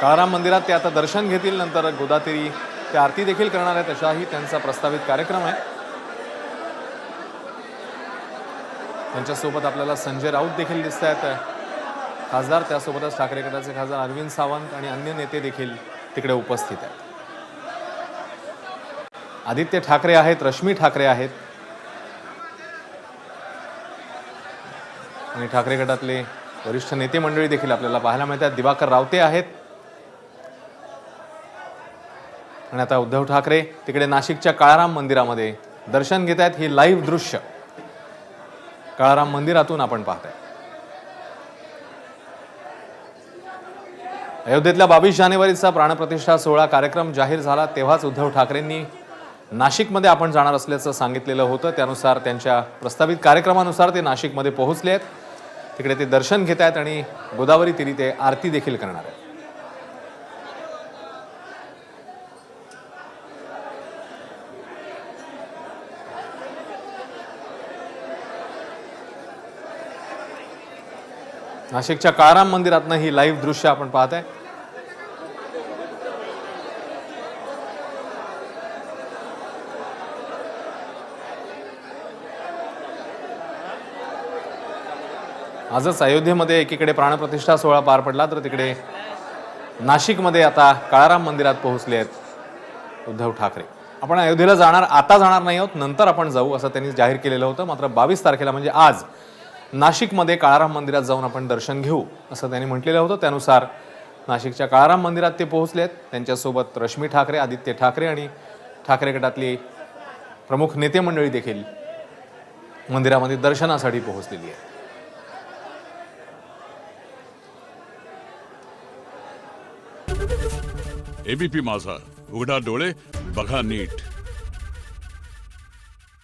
काळाराम मंदिरात ते आता दर्शन घेतील, नंतर गोदातीरी ते आरती देखील करणार आहेत, अशाही त्यांचा प्रस्तावित कार्यक्रम आहे। त्यांच्यासोबत आपल्याला संजय राऊत देखील दिसत आहेत, खासदार, त्यासोबतच ठाकरे गटाचे खासदार अरविंद सावंत आणि अन्य नेते देखील तिकडे उपस्थित आहेत। आदित्य ठाकरे आहेत, रश्मी ठाकरे आहेत आणि ठाकरे गटातले वरिष्ठ नेते मंडळी देखील आपल्याला पाहायला मिळतात। दिवाकर रावते आहेत आणि आता उद्धव ठाकरे तिकडे नाशिकच्या काळाराम मंदिरामध्ये दर्शन घेत आहेत। ही लाईव्ह दृश्य काळाराम मंदिरातून आपण पाहताय। अयोध्येतल्या 22 जानेवारीचा प्राणप्रतिष्ठा सोहळा कार्यक्रम जाहीर झाला तेव्हाच उद्धव ठाकरेंनी नाशिकमध्ये आपण जाणार असल्याचं सांगितलेलं होतं। त्यानुसार त्यांच्या प्रस्तावित कार्यक्रमानुसार ते नाशिकमध्ये पोहोचले आहेत। तिकडे ते दर्शन घेत आहेत आणि गोदावरी तीरी ते आरती देखील करणार आहेत। नाशिकच्या काळाराम मंदिरातनं ही लाईव्ह दृश्य आपण पाहताय। आजच अयोध्येमध्ये एकीकडे प्राणप्रतिष्ठा सोहळा पार पडला, तर तिकडे नाशिकमध्ये आता काळाराम मंदिरात पोहोचले आहेत उद्धव ठाकरे। आपण अयोध्येला आता जाणार नाही आहोत, नंतर आपण जाऊ असं त्यांनी जाहीर केलेलं होतं। मात्र 22 तारखेला म्हणजे आज नाशिकमध्ये काळाराम मंदिरात जाऊन आपण दर्शन घेऊ असं त्यांनी म्हटलेलं होतं। त्यानुसार नाशिकच्या काळाराम मंदिरात ते पोहोचले आहेत। त्यांच्यासोबत रश्मी ठाकरे, आदित्य ठाकरे आणि ठाकरे गटातली प्रमुख नेते मंडळी देखील मंदिरामध्ये दर्शनासाठी पोहोचलेली आहे। एबीपी माझा, उघडा डोळे बघा नीट।